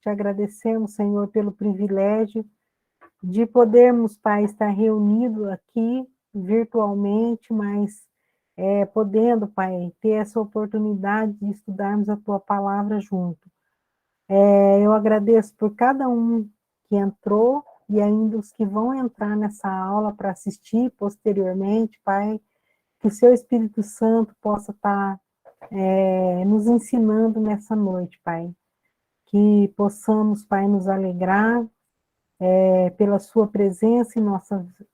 te agradecemos, Senhor, pelo privilégio de podermos, Pai, estar reunidos aqui virtualmente, mas podendo, Pai, ter essa oportunidade de estudarmos a Tua palavra junto. Eu agradeço por cada um que entrou e ainda os que vão entrar nessa aula para assistir posteriormente, Pai, que o Seu Espírito Santo possa estar nos ensinando nessa noite, Pai. Que possamos, Pai, nos alegrar pela sua presença em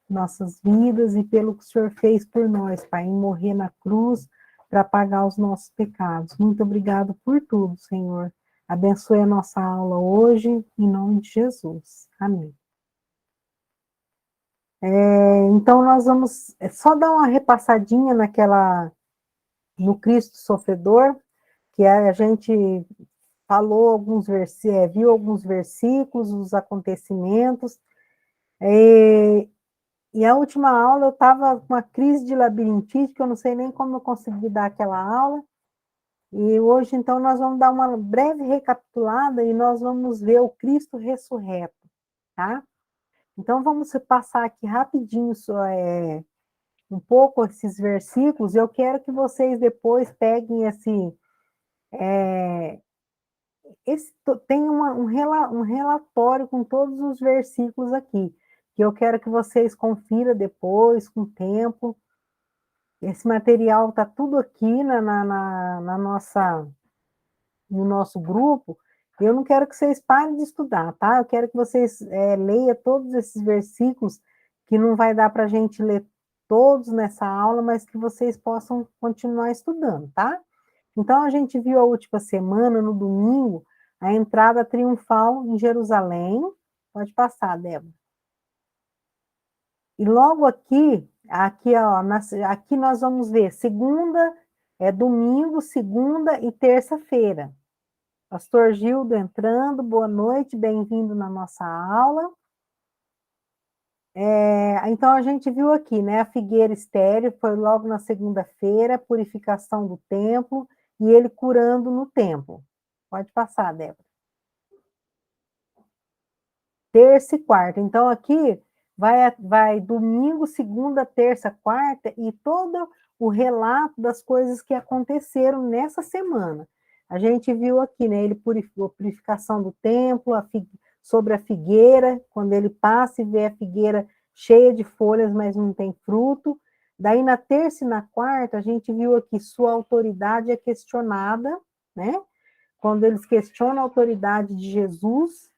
nossas vidas e pelo que o Senhor fez por nós, Pai, em morrer na cruz para pagar os nossos pecados. Muito obrigado por tudo, Senhor. Abençoe a nossa aula hoje, em nome de Jesus. Amém. Então, nós vamos só dar uma repassadinha no Cristo sofredor, que a gente falou viu alguns versículos, os acontecimentos, e a última aula eu estava com uma crise de labirintite, que eu não sei nem como eu consegui dar aquela aula, e hoje, então, nós vamos dar uma breve recapitulada e nós vamos ver o Cristo ressurreto, tá? Então, vamos passar aqui rapidinho um pouco esses versículos, e eu quero que vocês depois peguem tem um relatório com todos os versículos aqui, que eu quero que vocês confiram depois, com tempo. Esse material está tudo aqui no nosso grupo. Eu não quero que vocês parem de estudar, tá? Eu quero que vocês leiam todos esses versículos, que não vai dar para a gente ler todos nessa aula, mas que vocês possam continuar estudando, tá? Então, a gente viu a última semana, no domingo, a entrada triunfal em Jerusalém. Pode passar, Débora. E logo aqui nós vamos ver domingo, segunda e terça-feira. Pastor Gildo entrando, boa noite, bem-vindo na nossa aula. Então, a gente viu aqui, né, a figueira estéril, foi logo na segunda-feira, purificação do templo, e ele curando no templo. Pode passar, Débora. Terça e quarta. Então, aqui vai domingo, segunda, terça, quarta, e todo o relato das coisas que aconteceram nessa semana. A gente viu aqui, né, ele purificou a purificação do templo, sobre a figueira, quando ele passa e vê a figueira cheia de folhas, mas não tem fruto. Daí, na terça e na quarta, a gente viu aqui sua autoridade é questionada, né? Quando eles questionam a autoridade de Jesus,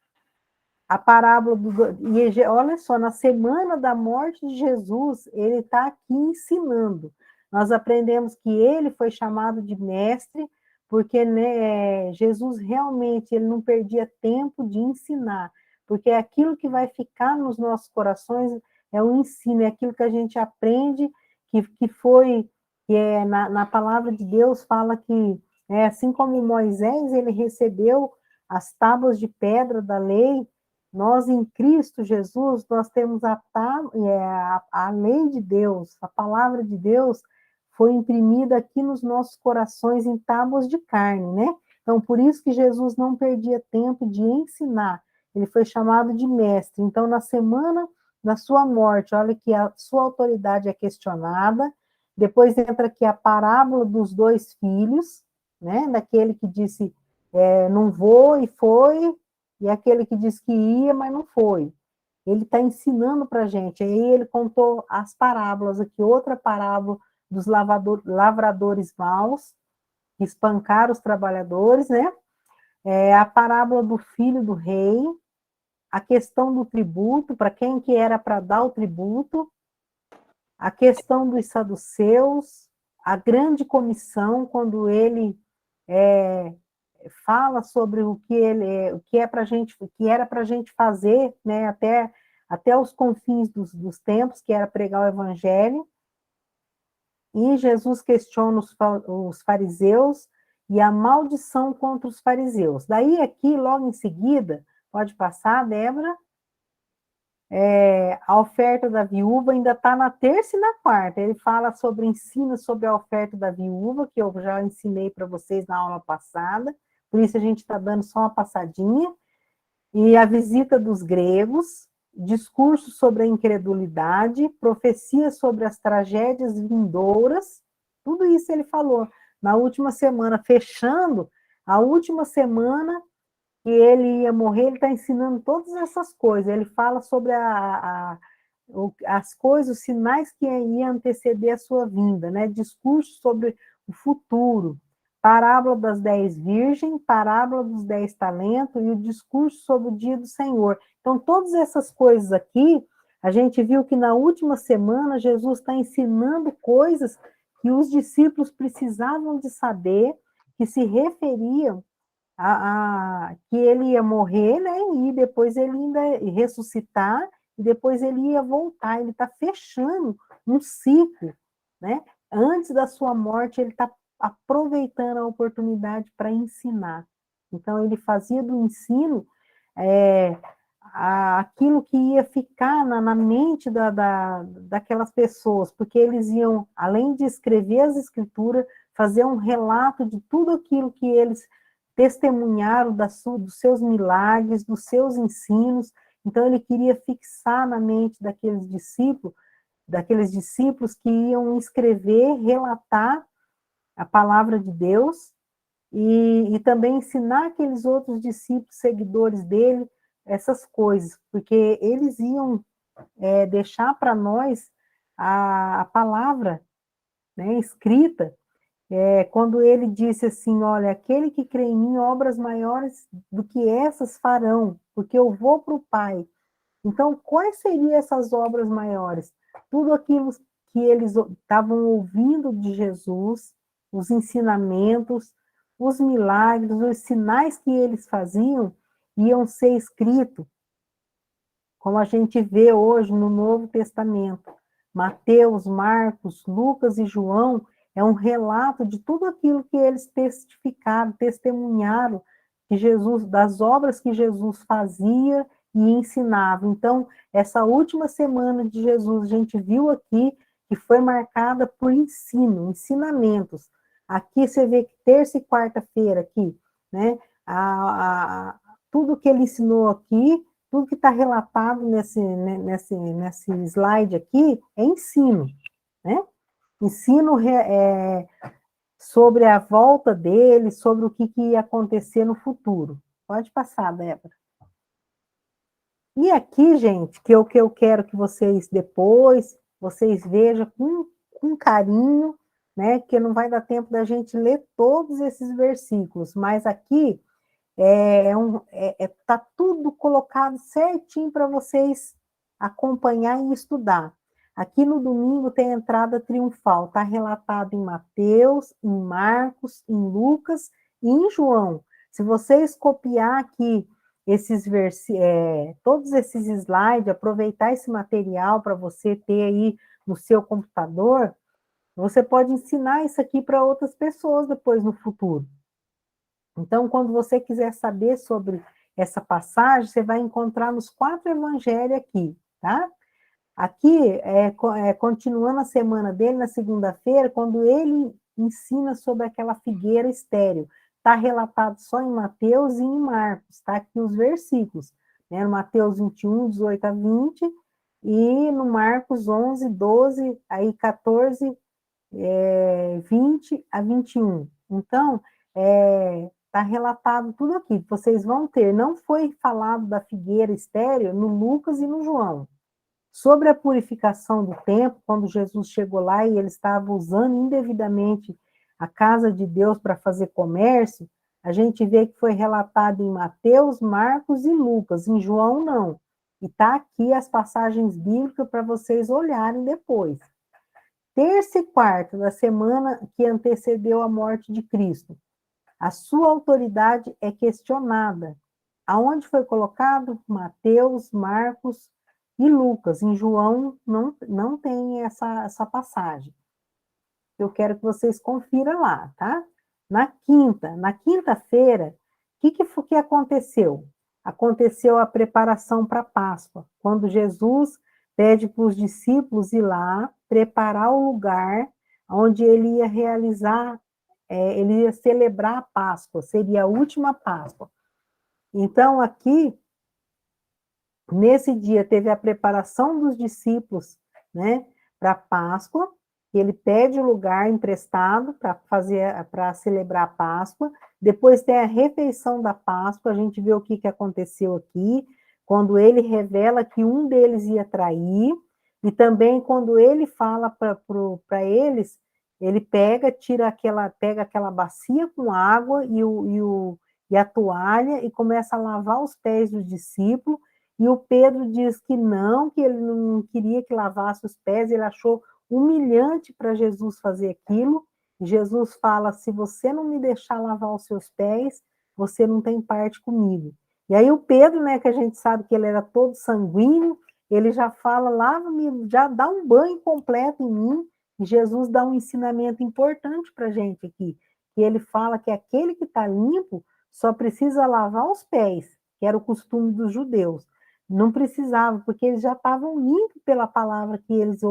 a parábola e olha só, na semana da morte de Jesus, ele está aqui ensinando. Nós aprendemos que ele foi chamado de mestre, porque, né, Jesus realmente ele não perdia tempo de ensinar, porque aquilo que vai ficar nos nossos corações é o ensino, é aquilo que a gente aprende, na palavra de Deus fala que, assim como Moisés, ele recebeu as tábuas de pedra da lei, nós em Cristo Jesus, nós temos a lei de Deus, a palavra de Deus foi imprimida aqui nos nossos corações em tábuas de carne, né? Então, por isso que Jesus não perdia tempo de ensinar, ele foi chamado de mestre. Então, na semana da sua morte, olha que a sua autoridade é questionada, depois entra aqui a parábola dos dois filhos, né? Daquele que disse, não vou e foi, e aquele que disse que ia, mas não foi. Ele está ensinando para a gente. Aí ele contou as parábolas aqui, outra parábola dos lavradores maus, que espancaram os trabalhadores, né? A parábola do filho do rei, a questão do tributo, para quem que era para dar o tributo, a questão dos saduceus, a grande comissão, quando ele fala sobre o que é para gente, o que era para a gente fazer, né, até os confins dos tempos, que era pregar o evangelho. E Jesus questiona os fariseus e a maldição contra os fariseus. Daí aqui, logo em seguida, pode passar, Débora, a oferta da viúva ainda está na terça e na quarta. Ele ensina sobre a oferta da viúva, que eu já ensinei para vocês na aula passada, por isso a gente está dando só uma passadinha. e a visita dos gregos, discurso sobre a incredulidade, profecia sobre as tragédias vindouras, tudo isso ele falou na última semana, fechando a última semana que ele ia morrer, ele está ensinando todas essas coisas, ele fala sobre as coisas, os sinais que iam anteceder a sua vinda, né? Discurso sobre o futuro, parábola das 10 virgens, parábola dos 10 talentos e o discurso sobre o dia do Senhor. Então, todas essas coisas aqui, a gente viu que na última semana Jesus está ensinando coisas que os discípulos precisavam de saber, que se referiam que ele ia morrer, né? E depois ele ainda ia ressuscitar, e depois ele ia voltar. Ele está fechando um ciclo, né? Antes da sua morte, ele está aproveitando a oportunidade para ensinar. Então, ele fazia do ensino aquilo que ia ficar na mente daquelas pessoas, porque eles iam, além de escrever as escrituras, fazer um relato de tudo aquilo que eles testemunharam dos seus milagres, dos seus ensinos. Então, ele queria fixar na mente daqueles discípulos que iam escrever, relatar a palavra de Deus e também ensinar aqueles outros discípulos, seguidores dele, essas coisas, porque eles iam deixar para nós a palavra, né, escrita, quando ele disse assim, olha, aquele que crê em mim, obras maiores do que essas farão, porque eu vou para o Pai. Então, quais seriam essas obras maiores? Tudo aquilo que eles estavam ouvindo de Jesus, os ensinamentos, os milagres, os sinais que eles faziam, iam ser escritos, como a gente vê hoje no Novo Testamento. Mateus, Marcos, Lucas e João é um relato de tudo aquilo que eles testificaram, testemunharam de Jesus, das obras que Jesus fazia e ensinava. Então, essa última semana de Jesus, a gente viu aqui que foi marcada por ensinamentos. Aqui você vê que terça e quarta-feira aqui, né? Tudo que ele ensinou aqui, tudo que está relatado nesse slide aqui é ensino, né? Ensino sobre a volta dele, sobre o que ia acontecer no futuro. Pode passar, Débora. E aqui, gente, que eu quero que vocês depois, vocês vejam com carinho, né? Que não vai dar tempo da gente ler todos esses versículos, mas aqui tá tudo colocado certinho para vocês acompanhar e estudar. Aqui no domingo tem a entrada triunfal, está relatado em Mateus, em Marcos, em Lucas e em João. Se vocês copiar aqui todos esses slides, aproveitar esse material para você ter aí no seu computador, você pode ensinar isso aqui para outras pessoas depois no futuro. Então, quando você quiser saber sobre essa passagem, você vai encontrar nos 4 evangelhos aqui, tá? Aqui, continuando a semana dele, na segunda-feira, quando ele ensina sobre aquela figueira estéril. Está relatado só em Mateus e em Marcos, tá? Aqui os versículos, né? No Mateus 21, 18 a 20, e no Marcos 11, 12, aí 14, 20 a 21. Então, está relatado tudo aqui. Vocês vão ter, não foi falado da figueira estéril no Lucas e no João. Sobre a purificação do templo, quando Jesus chegou lá e ele estava usando indevidamente a casa de Deus para fazer comércio, a gente vê que foi relatado em Mateus, Marcos e Lucas, em João não. E está aqui as passagens bíblicas para vocês olharem depois. Terça e quarta da semana que antecedeu a morte de Cristo. A sua autoridade é questionada. Aonde foi colocado? Mateus, Marcos e Lucas. Em João não tem essa passagem. Eu quero que vocês confiram lá, tá? Na quinta-feira, o que aconteceu? Aconteceu a preparação para a Páscoa, quando Jesus pede para os discípulos ir lá, preparar o lugar onde ele ia realizar, ele ia celebrar a Páscoa, seria a última Páscoa. Então, aqui, Nesse dia teve a preparação dos discípulos, né, para a Páscoa. Ele pede o lugar emprestado para celebrar a Páscoa. Depois tem a refeição da Páscoa. A gente vê o que aconteceu aqui, quando ele revela que um deles ia trair, e também quando ele fala para eles, ele pega aquela bacia com água e a toalha e começa a lavar os pés dos discípulos. E o Pedro diz que ele não queria que lavasse os pés, ele achou humilhante para Jesus fazer aquilo. E Jesus fala: se você não me deixar lavar os seus pés, você não tem parte comigo. E aí o Pedro, né, que a gente sabe que ele era todo sanguíneo, ele já fala: lava-me, já dá um banho completo em mim. E Jesus dá um ensinamento importante para a gente aqui, que ele fala que aquele que está limpo só precisa lavar os pés, que era o costume dos judeus. Não precisava, porque eles já estavam limpos pela palavra que eles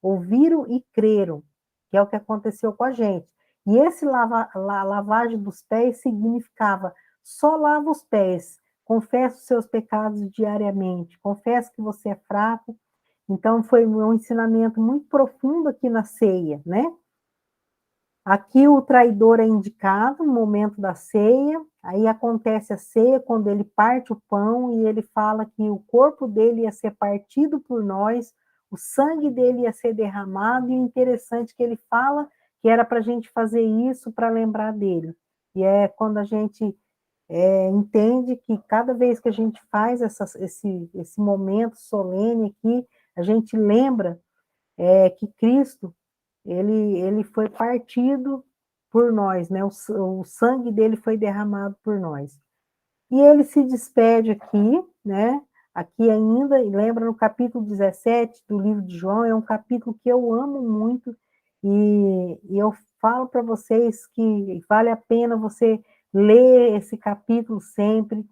ouviram e creram, que é o que aconteceu com a gente. E esse lavagem dos pés significava: só lava os pés, confessa os seus pecados diariamente, confessa que você é fraco. Então, foi um ensinamento muito profundo aqui na ceia, né? Aqui o traidor é indicado no momento da ceia, aí acontece a ceia quando ele parte o pão e ele fala que o corpo dele ia ser partido por nós, o sangue dele ia ser derramado, e o interessante é que ele fala que era para a gente fazer isso para lembrar dele. E é quando a gente entende que cada vez que a gente faz esse momento solene aqui, a gente lembra que Cristo ele foi partido por nós, né? O sangue dele foi derramado por nós. E ele se despede aqui, né? Aqui ainda, lembra no capítulo 17 do livro de João, é um capítulo que eu amo muito, e eu falo para vocês que vale a pena você ler esse capítulo sempre,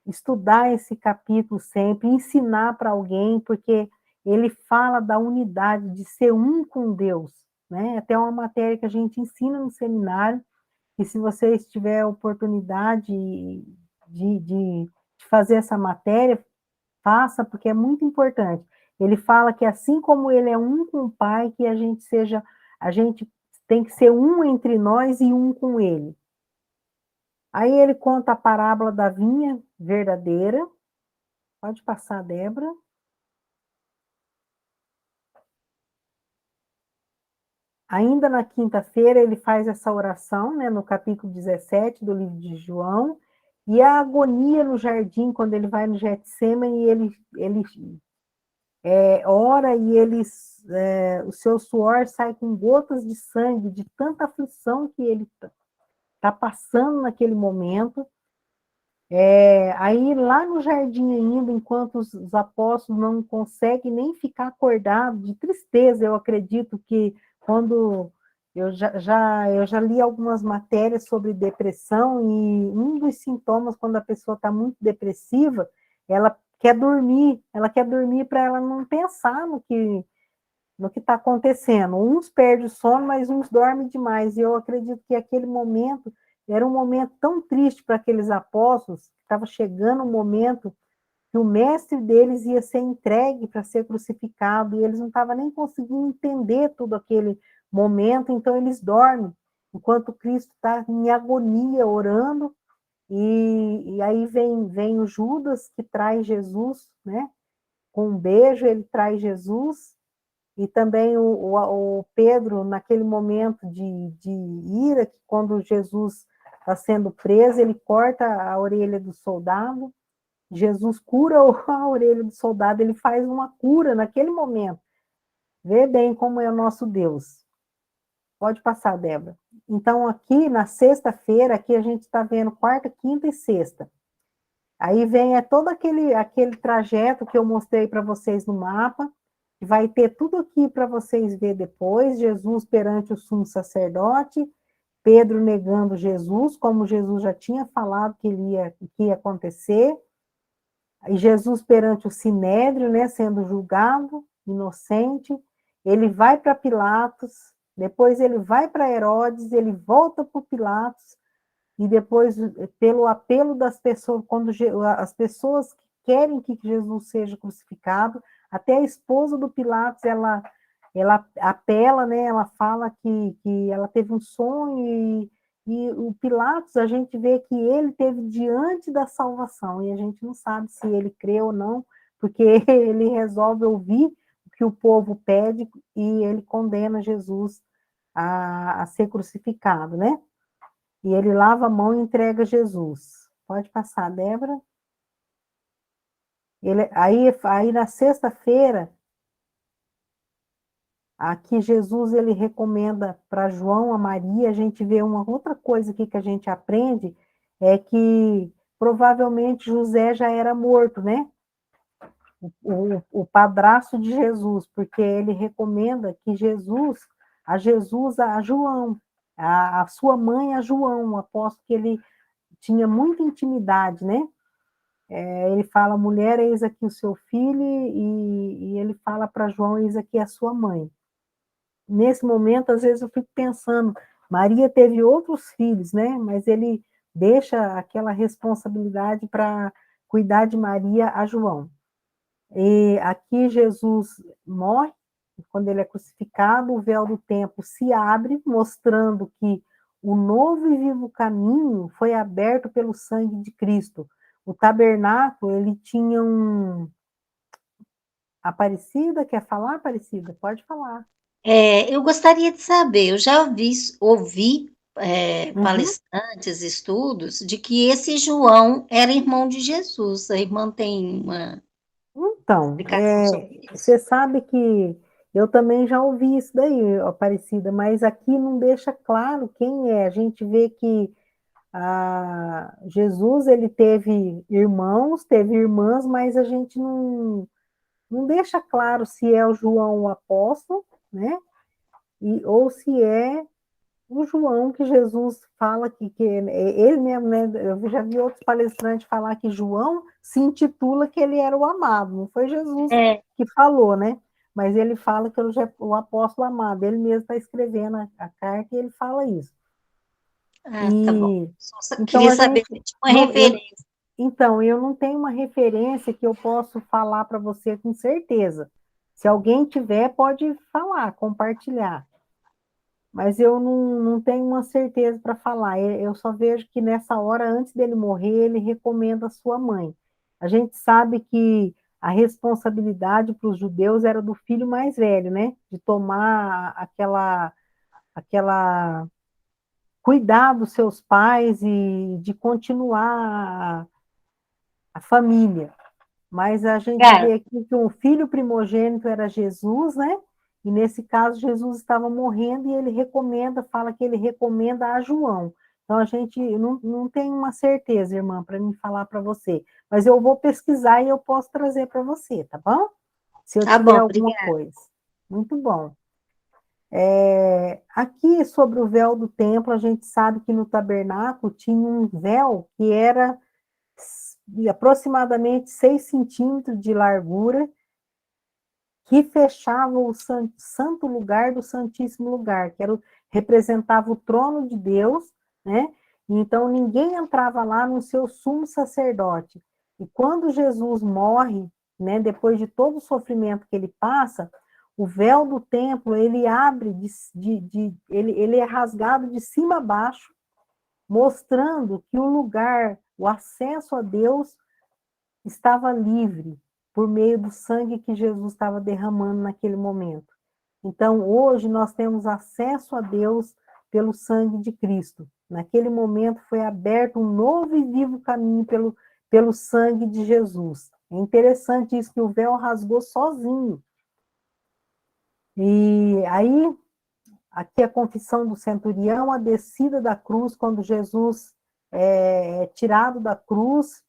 estudar esse capítulo sempre, ensinar para alguém, porque ele fala da unidade, de ser um com Deus, né? Até uma matéria que a gente ensina no seminário, e se vocês tiverem a oportunidade de fazer essa matéria, faça, porque é muito importante. Ele fala que assim como ele é um com o Pai, que a gente tem que ser um entre nós e um com ele. Aí ele conta a parábola da vinha verdadeira. Pode passar, Débora. Ainda na quinta-feira, ele faz essa oração, né, no capítulo 17 do livro de João, e a agonia no jardim, quando ele vai no Getsêmani, ele ora e o seu suor sai com gotas de sangue, de tanta aflição que ele está passando naquele momento. Aí lá no jardim ainda, enquanto os apóstolos não conseguem nem ficar acordados, de tristeza, eu acredito que quando eu já li algumas matérias sobre depressão, e um dos sintomas quando a pessoa está muito depressiva, ela quer dormir para ela não pensar no que está acontecendo. Uns perdem o sono, mas uns dormem demais. E eu acredito que aquele momento era um momento tão triste para aqueles apóstolos, que estava chegando um momento que o mestre deles ia ser entregue para ser crucificado, e eles não estavam nem conseguindo entender todo aquele momento, então eles dormem, enquanto Cristo está em agonia, orando, e aí vem o Judas, que traz Jesus, né? Com um beijo, ele traz Jesus, e também o Pedro, naquele momento de ira, que quando Jesus está sendo preso, ele corta a orelha do soldado, Jesus cura a orelha do soldado, ele faz uma cura naquele momento. Vê bem como é o nosso Deus. Pode passar, Débora. Então, aqui na sexta-feira, aqui a gente está vendo quarta, quinta e sexta. Aí vem todo aquele trajeto que eu mostrei para vocês no mapa, vai ter tudo aqui para vocês ver depois, Jesus perante o sumo sacerdote, Pedro negando Jesus, como Jesus já tinha falado que ia acontecer, e Jesus perante o sinédrio, né, sendo julgado, inocente, ele vai para Pilatos, depois ele vai para Herodes, ele volta para Pilatos, e depois, pelo apelo das pessoas, quando as pessoas querem que Jesus seja crucificado. Até a esposa do Pilatos, ela apela, né? Ela fala que ela teve um sonho e o Pilatos, a gente vê que ele teve diante da salvação, e a gente não sabe se ele crê ou não, porque ele resolve ouvir o que o povo pede e ele condena Jesus a ser crucificado, né? E ele lava a mão e entrega Jesus. Pode passar, Débora. Aí na sexta-feira, aqui Jesus ele recomenda para João, a Maria, a gente vê uma outra coisa aqui que a gente aprende, é que provavelmente José já era morto, né? O padrasto de Jesus, porque ele recomenda que a João, a sua mãe a João, aposto que ele tinha muita intimidade, né? Ele fala, mulher, eis aqui o seu filho, e ele fala para João, eis aqui a sua mãe. Nesse momento, às vezes eu fico pensando, Maria teve outros filhos, né? Mas ele deixa aquela responsabilidade para cuidar de Maria a João. E aqui Jesus morre, quando ele é crucificado, o véu do templo se abre, mostrando que o novo e vivo caminho foi aberto pelo sangue de Cristo. O tabernáculo, ele tinha um... Aparecida, quer falar, Aparecida? Pode falar. Eu gostaria de saber, eu já ouvi Uhum. palestrantes, estudos, de que esse João era irmão de Jesus. A irmã tem uma Então, explicação sobre isso? você sabe que eu também já ouvi isso daí, Aparecida, mas aqui não deixa claro quem é. A gente vê que Jesus ele teve irmãos, teve irmãs, mas a gente não deixa claro se é o João o apóstolo, né? Ou se é o João que Jesus fala que ele mesmo, né? Eu já vi outros palestrantes falar que João se intitula que ele era o amado, não foi Jesus É. que falou, né? Mas ele fala que ele é o apóstolo amado, ele mesmo está escrevendo a carta e ele fala isso. Ah, tá bom. E Só então queria a saber gente se tinha uma não, referência. então eu não tenho uma referência que eu posso falar para você com certeza. Se alguém tiver, pode falar, compartilhar. Mas eu não tenho uma certeza para falar. Eu só vejo que nessa hora, antes dele morrer, ele recomenda a sua mãe. A gente sabe que a responsabilidade para os judeus era do filho mais velho, né? De tomar aquela cuidar dos seus pais e de continuar a família. Mas a gente Cara, vê aqui que o filho primogênito era Jesus, né? E nesse caso, Jesus estava morrendo e ele recomenda, fala que ele recomenda a João. Então a gente não tem uma certeza, irmã, para me falar para você. Mas eu vou pesquisar e eu posso trazer para você, tá bom? Se eu tá tiver bom, alguma obrigada. coisa. Muito bom. Aqui sobre o véu do templo, a gente sabe que no tabernáculo tinha um véu que era de aproximadamente 6 centímetros de largura, que fechava o santo lugar do Santíssimo Lugar, que representava o trono de Deus, né? Então ninguém entrava lá no seu sumo sacerdote. E quando Jesus morre, né, depois de todo o sofrimento que ele passa, o véu do templo ele abre, ele é rasgado de cima a baixo, mostrando que o lugar, o acesso a Deus estava livre por meio do sangue que Jesus estava derramando naquele momento. Então, hoje nós temos acesso a Deus pelo sangue de Cristo. Naquele momento foi aberto um novo e vivo caminho pelo sangue de Jesus. É interessante isso, que o véu rasgou sozinho. E aí, aqui a confissão do centurião, a descida da cruz, quando Jesus é tirado da cruz,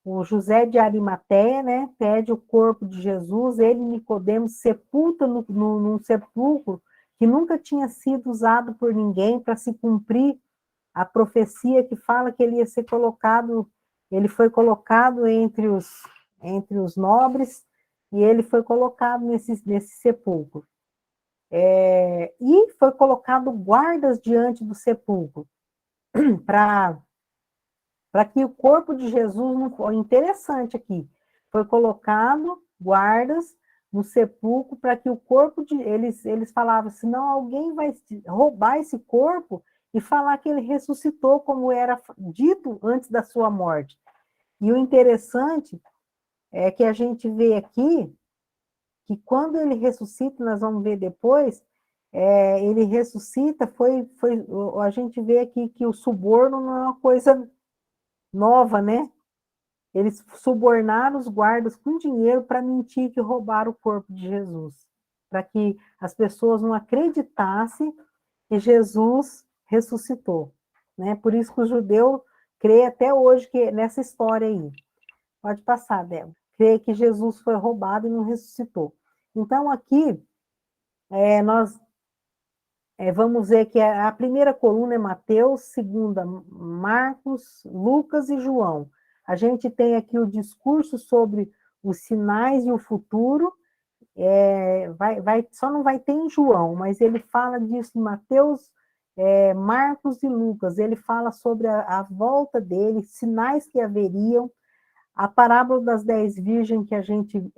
o José de Arimateia, né, pede o corpo de Jesus, ele, Nicodemos, sepulta num sepulcro que nunca tinha sido usado por ninguém para se cumprir a profecia que fala que ele ia ser colocado, ele foi colocado entre os nobres, e ele foi colocado nesse sepulcro. E foi colocado guardas diante do sepulcro para para que o corpo de Jesus não foi interessante aqui. Foi colocado guardas no sepulcro para que o corpo de eles falavam, senão alguém vai roubar esse corpo e falar que ele ressuscitou como era dito antes da sua morte. E o interessante é que a gente vê aqui que quando ele ressuscita, nós vamos ver depois, ele ressuscita, a gente vê aqui que o suborno não é uma coisa nova, né? Eles subornaram os guardas com dinheiro para mentir que roubaram o corpo de Jesus, para que as pessoas não acreditassem que Jesus ressuscitou, né? Por isso que o judeu crê até hoje que nessa história aí. Pode passar, Débora. Crê que Jesus foi roubado e não ressuscitou. Então, aqui, nós vamos ver que a primeira coluna é Mateus, segunda Marcos, Lucas e João. A gente tem aqui o discurso sobre os sinais e o futuro, só não vai ter em João, mas ele fala disso em Mateus, Marcos e Lucas. Ele fala sobre a volta dele, sinais que haveriam, a parábola das 10 virgens que a gente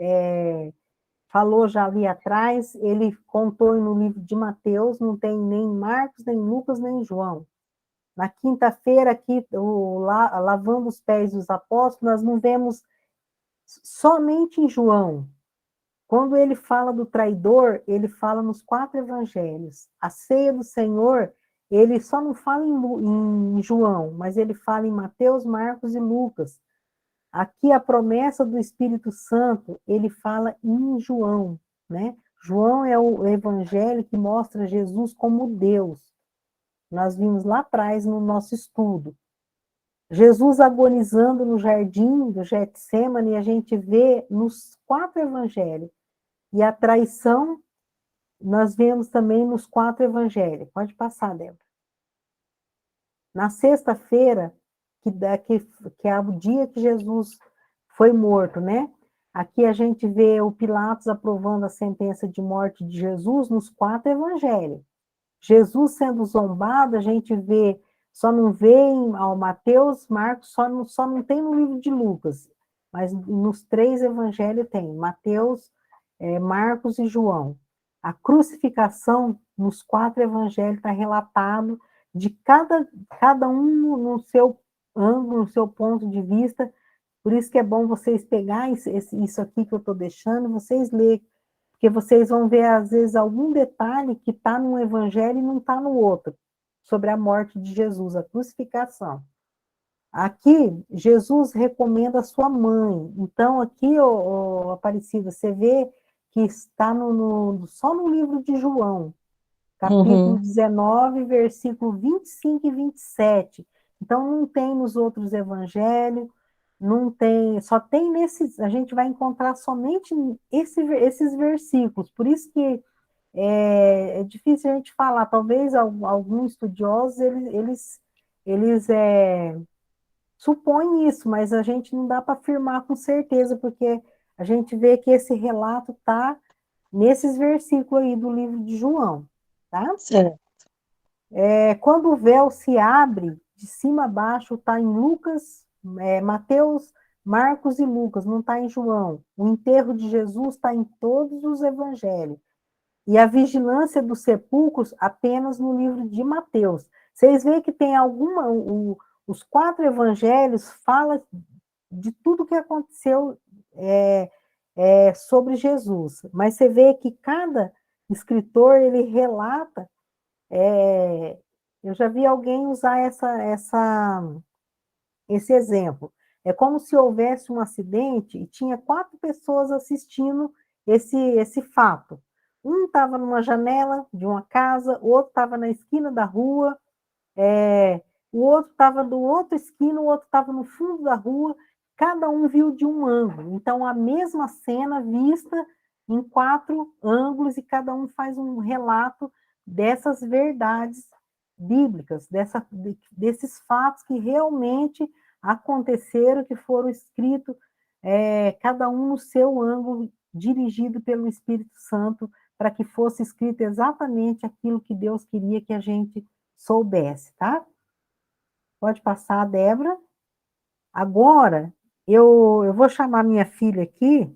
falou já ali atrás, ele contou no livro de Mateus, não tem nem Marcos, nem Lucas, nem João. Na quinta-feira, aqui, lavando os pés dos apóstolos, nós não vemos somente em João. Quando ele fala do traidor, ele fala nos 4 evangelhos. A ceia do Senhor, ele só não fala em João, mas ele fala em Mateus, Marcos e Lucas. Aqui a promessa do Espírito Santo, ele fala em João, né? João é o evangelho que mostra Jesus como Deus. Nós vimos lá atrás no nosso estudo. Jesus agonizando no jardim do Getsemane, a gente vê nos 4 evangelhos. E a traição, nós vemos também nos 4 evangelhos. Pode passar, Débora. Na sexta-feira, que é o dia que Jesus foi morto, né? Aqui a gente vê o Pilatos aprovando a sentença de morte de Jesus nos 4 evangelhos. Jesus sendo zombado, a gente vê, só não vê em Mateus, Marcos, só não tem no livro de Lucas, mas nos 3 evangelhos tem, Mateus, Marcos e João. A crucificação nos 4 evangelhos está relatado de cada um no seu ângulo, no seu ponto de vista. Por isso que é bom vocês pegar isso aqui que eu estou deixando, vocês lerem, porque vocês vão ver, às vezes, algum detalhe que está num evangelho e não está no outro, sobre a morte de Jesus, a crucificação. Aqui, Jesus recomenda a sua mãe. Então, aqui, Aparecida, você vê que está só no livro de João, capítulo 19, versículo 25 e 27. Então, não tem nos outros evangelhos, não tem, só tem nesses, a gente vai encontrar somente esses versículos. Por isso que é difícil a gente falar. Talvez alguns estudiosos, eles supõem isso, mas a gente não dá para afirmar com certeza, porque a gente vê que esse relato está nesses versículos aí do livro de João, tá? Certo. Quando o véu se abre, de cima a baixo, está em Lucas, Mateus, Marcos e Lucas, não está em João. O enterro de Jesus está em todos os evangelhos. E a vigilância dos sepulcros apenas no livro de Mateus. Vocês veem que tem os 4 evangelhos falam de tudo que aconteceu sobre Jesus. Mas você vê que cada escritor, ele relata, eu já vi alguém usar esse exemplo. É como se houvesse um acidente e tinha 4 pessoas assistindo esse fato. Um estava numa janela de uma casa, o outro estava na esquina da rua, o outro estava do outro esquina, o outro estava no fundo da rua, cada um viu de um ângulo. Então, a mesma cena vista em 4 ângulos e cada um faz um relato dessas verdades bíblicas, desses fatos que realmente aconteceram, que foram escritos, cada um no seu ângulo, dirigido pelo Espírito Santo, para que fosse escrito exatamente aquilo que Deus queria que a gente soubesse, tá? Pode passar, Débora. Agora, eu vou chamar minha filha aqui,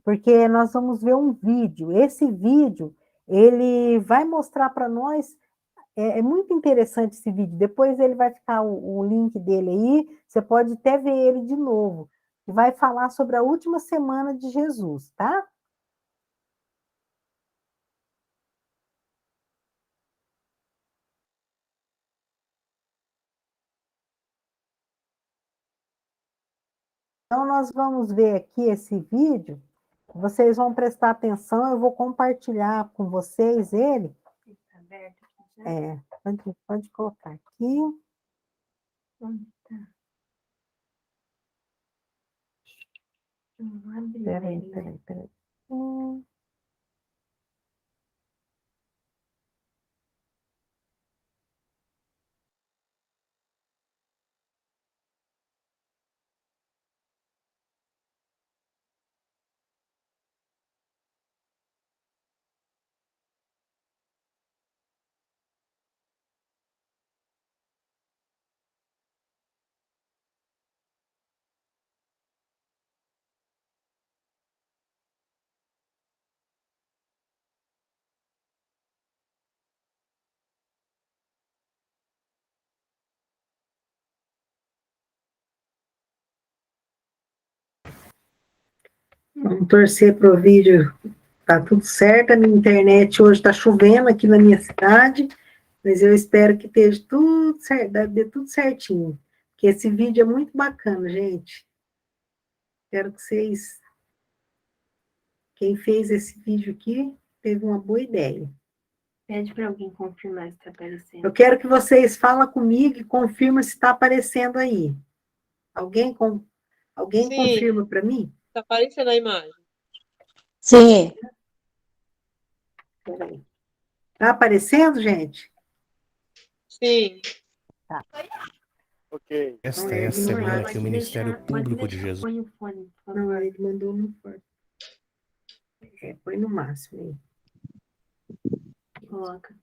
porque nós vamos ver um vídeo. Esse vídeo, ele vai mostrar para nós, é muito interessante esse vídeo. Depois ele vai ficar o link dele aí, você pode até ver ele de novo. E vai falar sobre a última semana de Jesus, tá? Então, nós vamos ver aqui esse vídeo. Vocês vão prestar atenção, eu vou compartilhar com vocês ele. Está aberto aqui já? Pode colocar aqui. Onde tá? Não abre Peraí, ele, né? peraí. Vamos torcer para o vídeo. Tá tudo certo, a minha internet hoje está chovendo aqui na minha cidade, mas eu espero que esteja tudo certo, dê tudo certinho, porque esse vídeo é muito bacana, gente. Quero que vocês, quem fez esse vídeo aqui, teve uma boa ideia. Pede para alguém confirmar se está aparecendo. Eu quero que vocês falem comigo e confirmem se está aparecendo aí. Alguém Sim. confirma para mim? Está aparecendo a imagem. Sim. Peraí. Está aparecendo, gente? Sim. Ok. Esta é a semana que o Ministério Público de Jesus. Põe o fone, por Não, favor. ele mandou no forte. Põe no máximo aí. Coloca.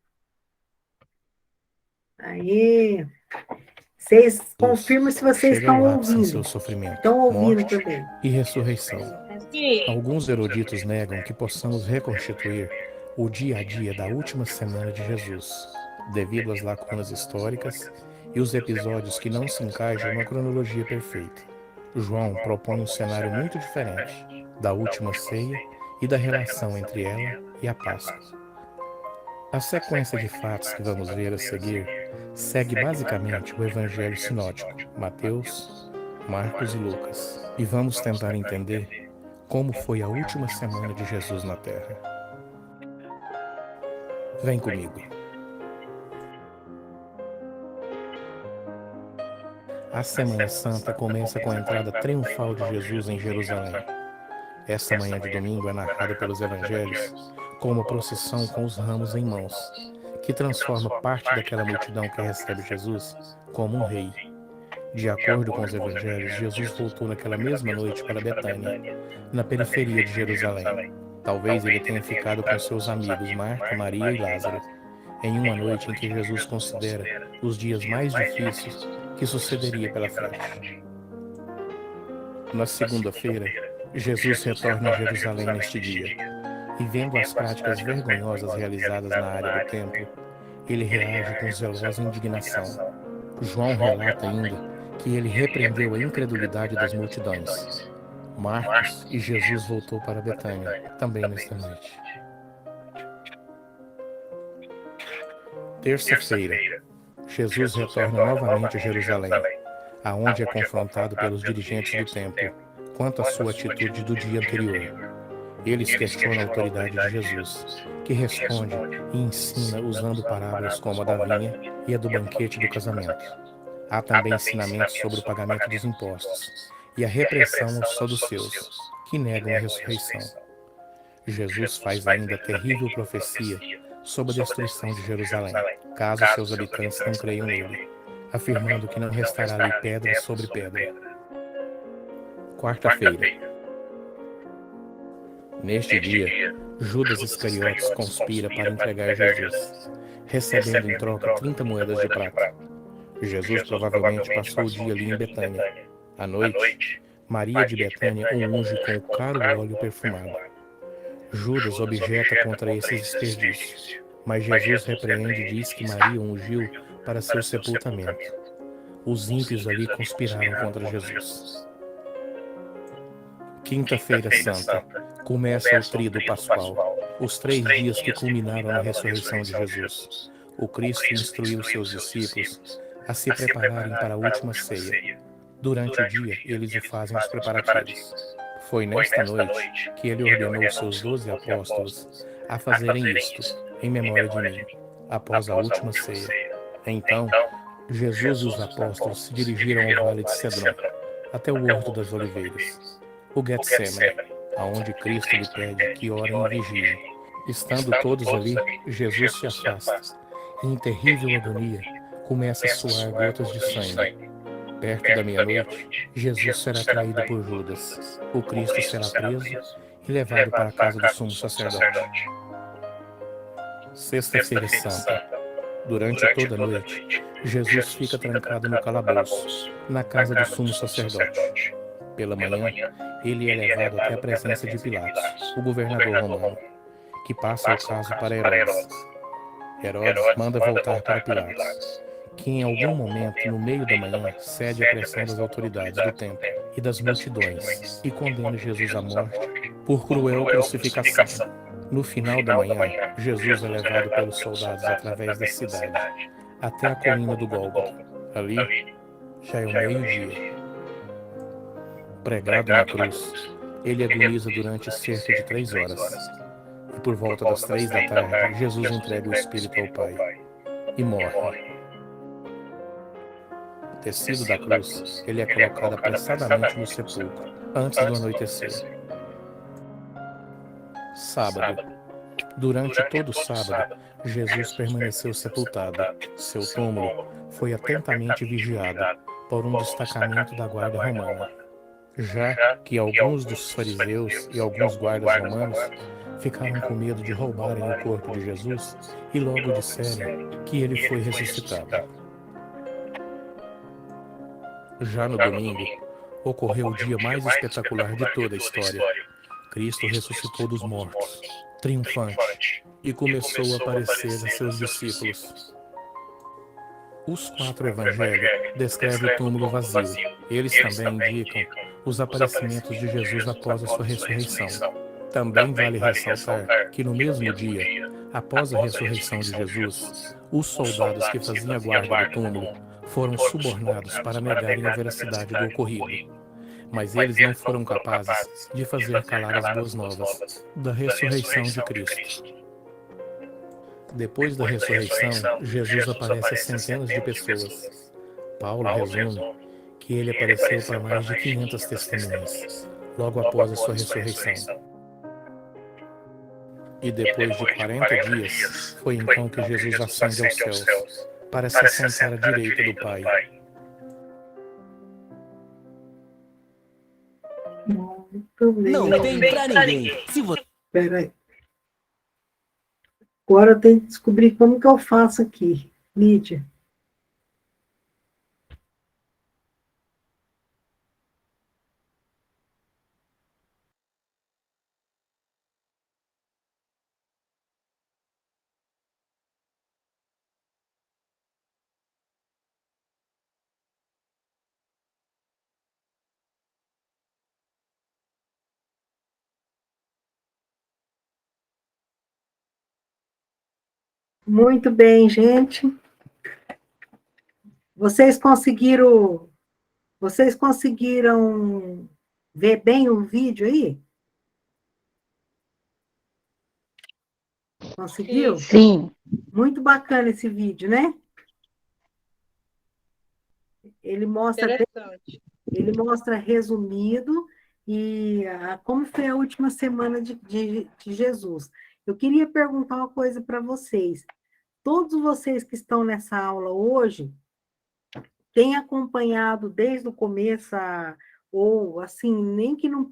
Aí. Vocês confirmam se vocês Chega ao estão ápice em ouvindo. seu sofrimento, Estão ouvindo morte também. e ressurreição. Sim. Alguns eruditos negam que possamos reconstituir o dia a dia da última semana de Jesus, devido às lacunas históricas e os episódios que não se encaixam na cronologia perfeita. João propõe um cenário muito diferente da última ceia e da relação entre ela e a Páscoa. A sequência de fatos que vamos ver a seguir segue basicamente o Evangelho sinótico, Mateus, Marcos e Lucas, e vamos tentar entender como foi a última semana de Jesus na Terra. Vem comigo. A Semana Santa começa com a entrada triunfal de Jesus em Jerusalém. Esta manhã de domingo é narrada pelos evangelhos como uma procissão com os ramos em mãos, que transforma parte daquela multidão que recebe Jesus como um rei. De acordo com os evangelhos, Jesus voltou naquela mesma noite para Betânia, na periferia de Jerusalém. Talvez ele tenha ficado com seus amigos Marta, Maria e Lázaro, em uma noite em que Jesus considera os dias mais difíceis que sucederia pela frente. Na segunda-feira, Jesus retorna a Jerusalém neste dia, e vendo as práticas vergonhosas realizadas na área do templo, ele reage com zelosa indignação. João relata ainda que ele repreendeu a incredulidade das multidões. Marcos e Jesus voltou para Betânia, também nesta noite. Terça-feira, Jesus retorna novamente a Jerusalém, aonde é confrontado pelos dirigentes do templo quanto à sua atitude do dia anterior. Eles questionam a autoridade de Jesus, que responde e ensina usando parábolas como a da vinha e a do banquete do casamento. Há também ensinamentos sobre o pagamento dos impostos e a repressão aos saduceus, que negam a ressurreição. Jesus faz ainda a terrível profecia sobre a destruição de Jerusalém, caso seus habitantes não creiam nele, afirmando que não restará ali pedra sobre pedra. Quarta-feira. Neste dia, Judas Iscariotes conspira para entregar Jesus, recebendo em troca 30 moedas de prata. Jesus provavelmente passou o dia ali em Betânia. À noite, Maria de Betânia o unge com o caro óleo perfumado. Judas objeta contra esse desperdício, mas Jesus repreende e diz que Maria o ungiu para seu sepultamento. Os ímpios ali conspiraram contra Jesus. Quinta-feira Santa. Começa o tríduo pascual, os 3 dias que culminaram na ressurreição de Jesus. O Cristo instruiu seus discípulos a se prepararem para a última ceia. Durante o dia, eles fazem os preparativos. Foi nesta noite que ele ordenou seus 12 apóstolos a fazerem isto, em memória de mim, após a última ceia. Então, Jesus e os apóstolos se dirigiram ao vale de Cedron, até o Horto das Oliveiras, o Getsemane, aonde Cristo lhe pede que orem e vigiem. Estando todos ali, Jesus se afasta e, em terrível agonia, começa a suar gotas de sangue. Perto da meia-noite, Jesus será traído por Judas. O Cristo será preso e levado para a casa do sumo sacerdote. Sexta-feira Santa. Durante toda a noite, Jesus fica trancado no calabouço, na casa do sumo sacerdote. Pela manhã, ele é levado até a presença de Pilatos, o governador romano, que passa o caso para Herodes. Herodes manda voltar para Pilatos, que em algum momento, no meio da manhã, cede à pressão das autoridades do templo e das multidões e condena Jesus à morte por cruel crucificação. No final da manhã, Jesus é levado pelos soldados através da cidade, até a colina do Gólgota. Ali, já é o meio-dia. Pregado na cruz, ele agoniza durante cerca de 3 horas. E por volta das 3 da tarde, Jesus entrega o Espírito ao Pai e morre. Descido da cruz, ele é colocado apressadamente no sepulcro, antes do anoitecer. Sábado. Durante todo o sábado, Jesus permaneceu sepultado. Seu túmulo foi atentamente vigiado por um destacamento da guarda romana, já que alguns dos fariseus e alguns guardas romanos ficaram com medo de roubarem o corpo de Jesus e logo disseram que ele foi ressuscitado. Já no domingo, ocorreu o dia mais espetacular de toda a história. Cristo ressuscitou dos mortos, triunfante, e começou a aparecer a seus discípulos. Os 4 evangelhos descrevem o túmulo vazio. Eles também indicam os aparecimentos de Jesus após a sua ressurreição. Também vale ressaltar que no mesmo dia, após a ressurreição de Jesus, os soldados que faziam a guarda do túmulo foram subornados para negarem a veracidade do ocorrido. Mas eles não foram capazes de fazer calar as boas novas da ressurreição de Cristo. Depois da ressurreição, Jesus aparece a centenas de pessoas. Paulo resume que ele apareceu para mais de 500 testemunhas, logo após a sua ressurreição. E depois de 40 dias, foi então que Jesus ascende aos céus, para se assentar à direita do Pai. Não tem pra ninguém. Se você... Peraí. Agora eu tenho que descobrir como que eu faço aqui, Lídia. Muito bem, gente. Vocês conseguiram ver bem o vídeo aí? Conseguiu? Sim. Muito bacana esse vídeo, né? Ele mostra resumido como foi a última semana de Jesus. Eu queria perguntar uma coisa para vocês. Todos vocês que estão nessa aula hoje têm acompanhado desde o começo, ou assim, nem que não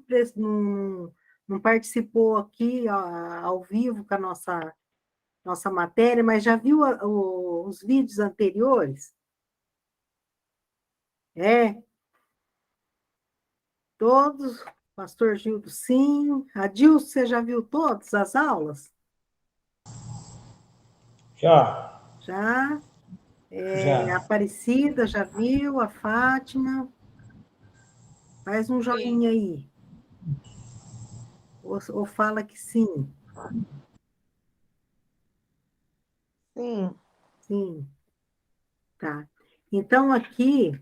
participou aqui ao vivo com a nossa matéria, mas já viu os vídeos anteriores? É, todos, pastor Gildo, sim. Adilson, você já viu todas as aulas? Já, Já. A já. Aparecida já viu, a Fátima. Faz um Sim. joinha aí. Ou fala que sim. Sim. Sim, tá. Então, aqui,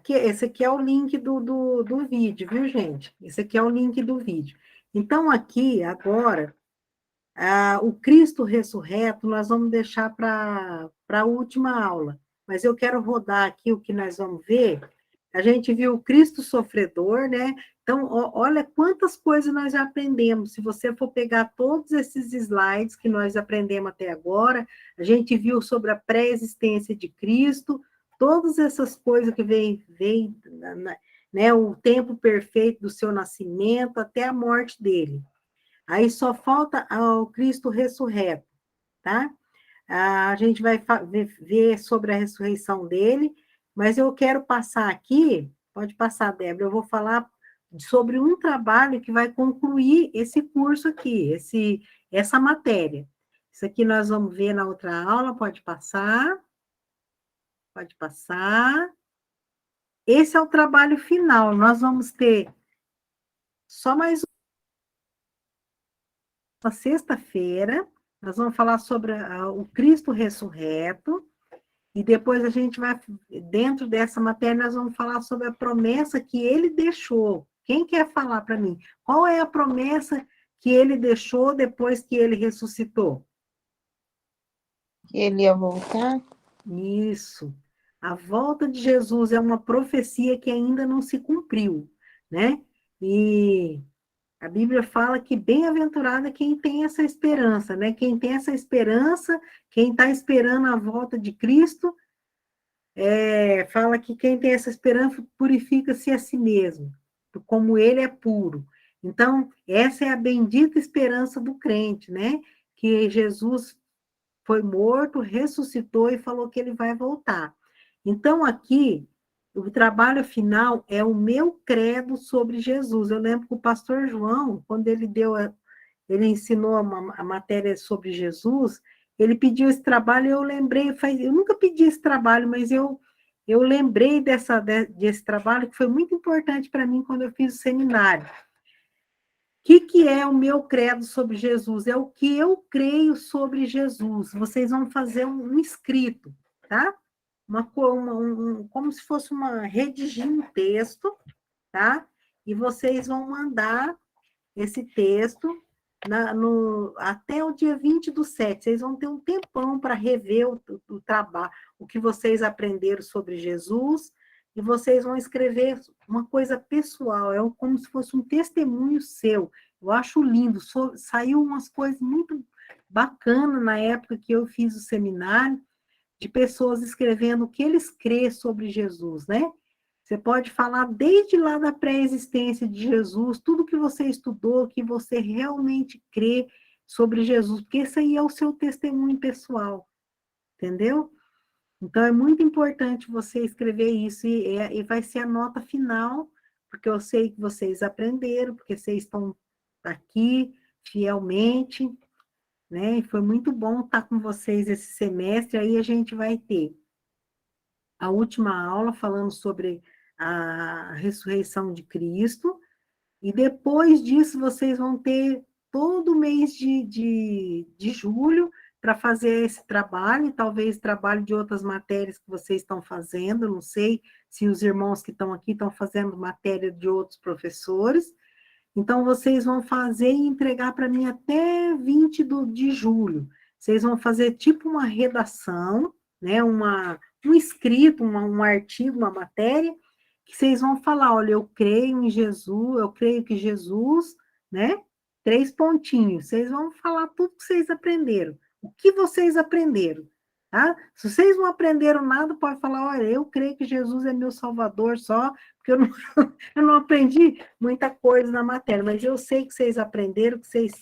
esse aqui é o link do vídeo, viu, gente? Esse aqui é o link do vídeo. Então, aqui, agora, o Cristo ressurreto, nós vamos deixar para a última aula. Mas eu quero rodar aqui o que nós vamos ver. A gente viu o Cristo sofredor, né? Então, olha quantas coisas nós já aprendemos. Se você for pegar todos esses slides que nós aprendemos até agora, a gente viu sobre a pré-existência de Cristo, todas essas coisas que vem né, o tempo perfeito do seu nascimento até a morte dele. Aí só falta o Cristo ressurreto, tá? A gente vai ver sobre a ressurreição dele, mas eu quero passar aqui, pode passar, Débora, eu vou falar sobre um trabalho que vai concluir esse curso aqui, essa matéria. Isso aqui nós vamos ver na outra aula, pode passar. Pode passar. Esse é o trabalho final, nós vamos ter só mais uma sexta-feira, nós vamos falar sobre o Cristo ressurreto, e depois a gente vai, dentro dessa matéria, nós vamos falar sobre a promessa que ele deixou. Quem quer falar para mim? Qual é a promessa que ele deixou depois que ele ressuscitou? Que ele ia voltar? Isso. A volta de Jesus é uma profecia que ainda não se cumpriu, né? E a Bíblia fala que bem-aventurado é quem tem essa esperança, né? Quem tem essa esperança, quem está esperando a volta de Cristo, fala que quem tem essa esperança purifica-se a si mesmo, como ele é puro. Então, essa é a bendita esperança do crente, né? Que Jesus foi morto, ressuscitou e falou que ele vai voltar. Então, aqui, o trabalho final é o meu credo sobre Jesus. Eu lembro que o pastor João, quando ele ele ensinou a matéria sobre Jesus, ele pediu esse trabalho e eu lembrei, eu nunca pedi esse trabalho, mas eu lembrei desse trabalho que foi muito importante para mim quando eu fiz o seminário. O que é o meu credo sobre Jesus? É o que eu creio sobre Jesus. Vocês vão fazer um escrito, tá? Como se fosse redigir um texto, tá? E vocês vão mandar esse texto até o dia 20/7. Vocês vão ter um tempão para rever o trabalho, o que vocês aprenderam sobre Jesus, e vocês vão escrever uma coisa pessoal, como se fosse um testemunho seu. Eu acho lindo, saiu umas coisas muito bacanas na época que eu fiz o seminário, de pessoas escrevendo o que eles crêem sobre Jesus, né? Você pode falar desde lá da pré-existência de Jesus, tudo que você estudou, que você realmente crê sobre Jesus, porque esse aí é o seu testemunho pessoal, entendeu? Então, é muito importante você escrever isso, e vai ser a nota final, porque eu sei que vocês aprenderam, porque vocês estão aqui fielmente, né? E foi muito bom estar com vocês esse semestre. Aí a gente vai ter a última aula falando sobre a ressurreição de Cristo, e depois disso vocês vão ter todo o mês de julho para fazer esse trabalho, e talvez trabalho de outras matérias que vocês estão fazendo, não sei se os irmãos que estão aqui estão fazendo matéria de outros professores. Então, vocês vão fazer e entregar para mim até 20 de julho. Vocês vão fazer tipo uma redação, né? Um escrito, um artigo, uma matéria, que vocês vão falar, olha, eu creio em Jesus, eu creio que Jesus, né? 3 pontinhos. Vocês vão falar tudo que vocês aprenderam. O que vocês aprenderam, tá? Se vocês não aprenderam nada, pode falar, olha, eu creio que Jesus é meu Salvador só, porque eu não aprendi muita coisa na matéria, mas eu sei que vocês aprenderam, que vocês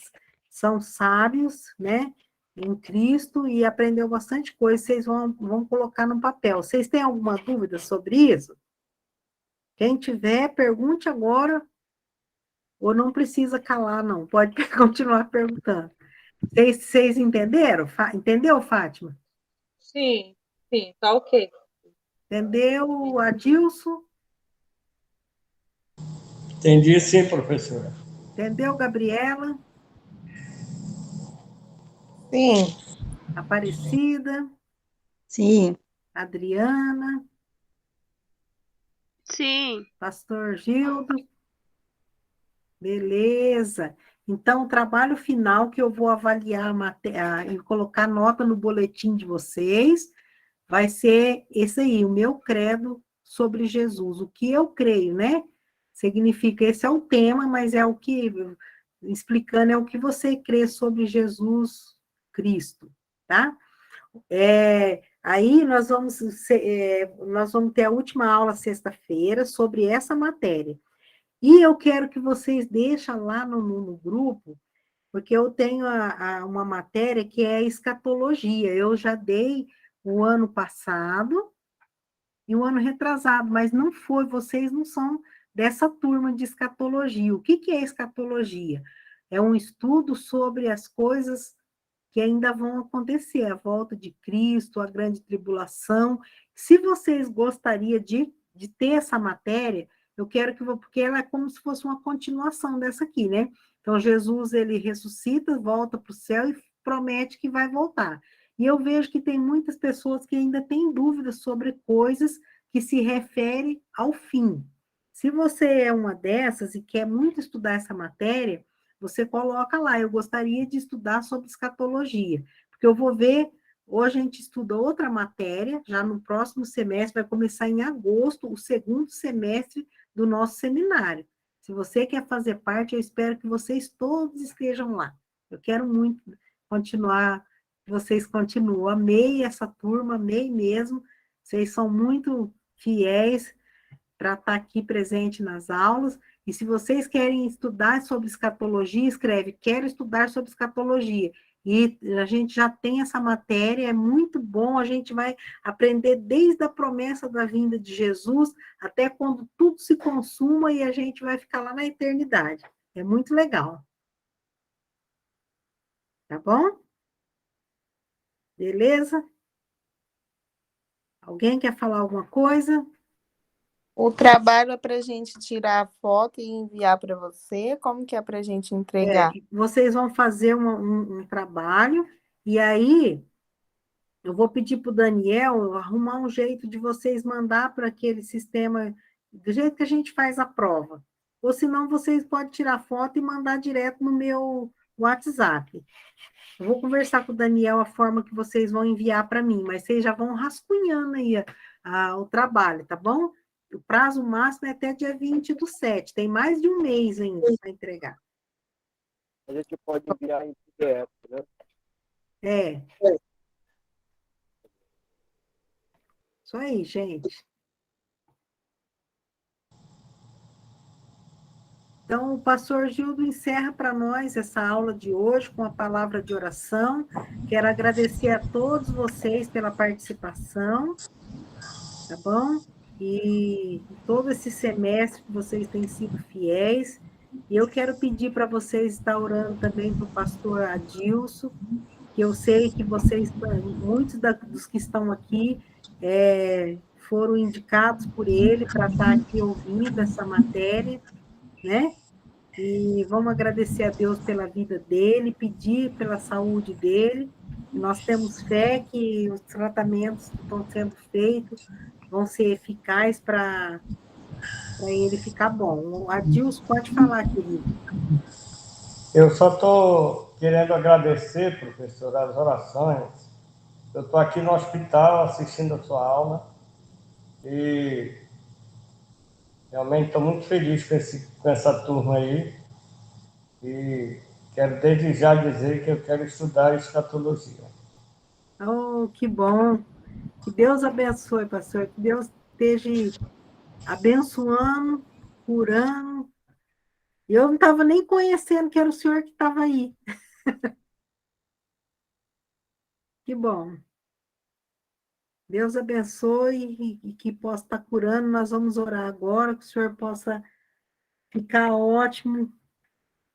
são sábios, né? em Cristo e aprendeu bastante coisa, vocês vão colocar no papel. Vocês têm alguma dúvida sobre isso? Quem tiver, pergunte agora, ou não precisa calar, não. Pode continuar perguntando. Vocês entenderam? Entendeu, Fátima? Sim, sim, tá ok. Entendeu, Adilson? Entendi sim, professora. Entendeu, Gabriela? Sim. Aparecida? Sim. Adriana? Sim. Pastor Gildo? Beleza. Então, o trabalho final que eu vou avaliar e colocar nota no boletim de vocês vai ser esse aí, o meu credo sobre Jesus. O que eu creio, né? Significa, esse é o tema, mas é o que, explicando, é o que você crê sobre Jesus Cristo, tá? Aí nós vamos ter a última aula sexta-feira sobre essa matéria. E eu quero que vocês deixem lá no grupo, porque eu tenho uma matéria que é escatologia. Eu já dei o ano passado e o ano retrasado, mas não foi, vocês não são dessa turma de escatologia. O que é escatologia? É um estudo sobre as coisas que ainda vão acontecer, a volta de Cristo, a grande tribulação. Se vocês gostariam de ter essa matéria, eu quero que, porque ela é como se fosse uma continuação dessa aqui, né? Então, Jesus, ele ressuscita, volta para o céu e promete que vai voltar. E eu vejo que tem muitas pessoas que ainda têm dúvidas sobre coisas que se referem ao fim. Se você é uma dessas e quer muito estudar essa matéria, você coloca lá, eu gostaria de estudar sobre escatologia, porque eu vou ver, hoje a gente estuda outra matéria, já no próximo semestre, vai começar em agosto, o segundo semestre do nosso seminário. Se você quer fazer parte, eu espero que vocês todos estejam lá. Eu quero muito continuar, que vocês continuem. Amei essa turma, amei mesmo. Vocês são muito fiéis para estar aqui presente nas aulas. E se vocês querem estudar sobre escatologia, escreve, quero estudar sobre escatologia. E a gente já tem essa matéria, é muito bom, a gente vai aprender desde a promessa da vinda de Jesus até quando tudo se consuma e a gente vai ficar lá na eternidade. É muito legal. Tá bom? Beleza? Alguém quer falar alguma coisa? O trabalho é para a gente tirar a foto e enviar para você? Como que é para a gente entregar? Vocês vão fazer um trabalho, e aí eu vou pedir para o Daniel arrumar um jeito de vocês mandar para aquele sistema, do jeito que a gente faz a prova. Ou senão vocês podem tirar foto e mandar direto no meu WhatsApp. Eu vou conversar com o Daniel a forma que vocês vão enviar para mim, mas vocês já vão rascunhando aí o trabalho, tá bom? O prazo máximo é até dia 20/7, tem mais de um mês ainda para entregar. A gente pode enviar em PDF, né? É. Isso aí, gente. Então, o pastor Gildo encerra para nós essa aula de hoje com a palavra de oração. Quero agradecer a todos vocês pela participação, tá bom? E todo esse semestre que vocês têm sido fiéis. E eu quero pedir para vocês estar orando também para o pastor Adilson, que eu sei que vocês, muitos dos que estão aqui, foram indicados por ele para estar aqui ouvindo essa matéria, né? E vamos agradecer a Deus pela vida dele, pedir pela saúde dele. Nós temos fé que os tratamentos que estão sendo feitos vão ser eficazes para ele ficar bom. O Adilson, pode falar, querido. Eu só estou querendo agradecer, professor, as orações. Eu estou aqui no hospital assistindo a sua aula e realmente estou muito feliz com essa turma aí e quero desde já dizer que eu quero estudar escatologia. Oh, que bom! Que Deus abençoe, pastor, que Deus esteja abençoando, curando. Eu não estava nem conhecendo que era o senhor que estava aí. Que bom. Deus abençoe e que possa estar curando. Nós vamos orar agora, que o senhor possa ficar ótimo,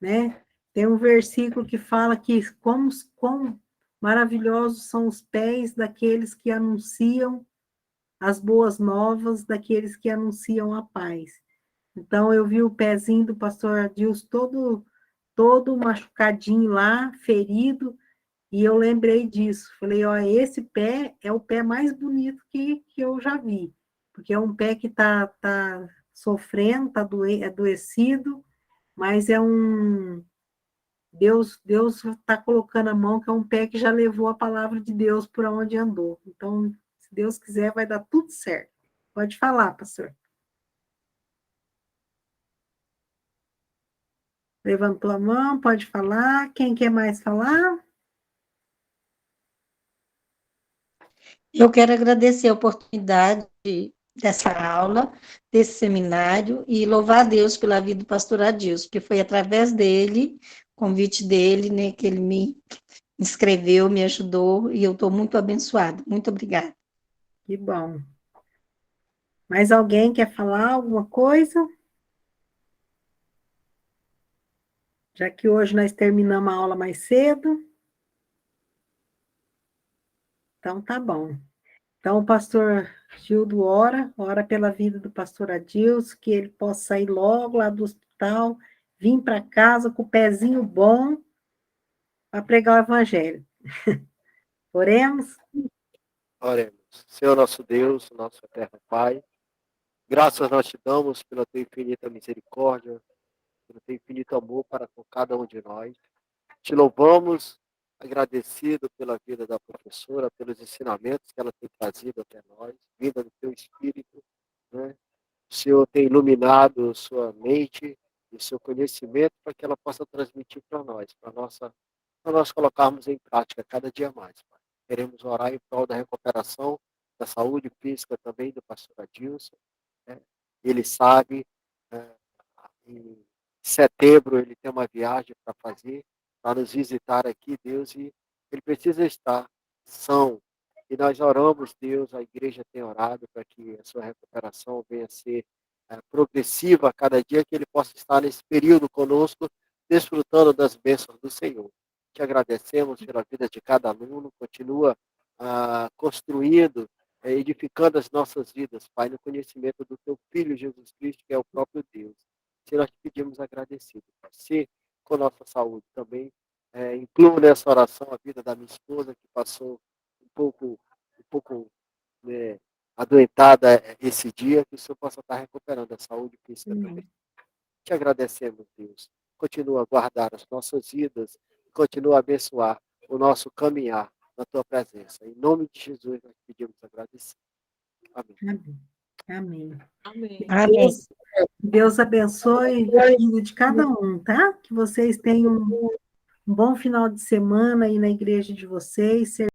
né? Tem um versículo que fala que quão maravilhosos são os pés daqueles que anunciam as boas novas, daqueles que anunciam a paz. Então, eu vi o pezinho do pastor Adilson todo machucadinho lá, ferido, e eu lembrei disso. Falei, ó, esse pé é o pé mais bonito que eu já vi, porque é um pé que tá sofrendo, tá adoecido, mas Deus está colocando a mão, que é um pé que já levou a palavra de Deus por onde andou. Então, se Deus quiser, vai dar tudo certo. Pode falar, pastor. Levantou a mão, pode falar. Quem quer mais falar? Eu quero agradecer a oportunidade dessa aula, desse seminário, e louvar a Deus pela vida do pastor Adilson, porque foi através dele, convite dele, né, que ele me inscreveu, me ajudou, e eu estou muito abençoada. Muito obrigada. Que bom. Mais alguém quer falar alguma coisa? Já que hoje nós terminamos a aula mais cedo. Então, tá bom. Então, o pastor Gildo ora pela vida do pastor Adilson, que ele possa sair logo lá do hospital, vir para casa com o pezinho bom para pregar o evangelho. Oremos? Oremos. Senhor nosso Deus, nosso eterno Pai, graças nós te damos pela tua infinita misericórdia, pelo teu infinito amor para com cada um de nós. Te louvamos, agradecido pela vida da professora, pelos ensinamentos que ela tem trazido até nós, vinda do teu Espírito, né? O Senhor tem iluminado sua mente e seu conhecimento para que ela possa transmitir para nós, para nós colocarmos em prática cada dia mais, Pai. Queremos orar em prol da recuperação da saúde física também do pastor Adilson, né? Ele sabe, né, em setembro ele tem uma viagem para fazer, para nos visitar aqui, Deus, e ele precisa estar são. E nós oramos, Deus, a igreja tem orado para que a sua recuperação venha a ser progressiva a cada dia, que ele possa estar nesse período conosco, desfrutando das bênçãos do Senhor. Te agradecemos pela vida de cada aluno, continua construindo, edificando as nossas vidas, Pai, no conhecimento do teu Filho Jesus Cristo, que é o próprio Deus. Se nós te pedimos agradecido, Pai, se com nossa saúde também, incluo nessa oração a vida da minha esposa, que passou um pouco né, adoentada esse dia, que o Senhor possa estar recuperando a saúde física também. Te agradecemos, Deus. Continua a guardar as nossas vidas, continua a abençoar o nosso caminhar na tua presença. Em nome de Jesus, nós pedimos agradecido. Amém. Amém. Amém. Amém. Deus abençoe a vida de cada um, tá? Que vocês tenham um bom final de semana aí na igreja de vocês.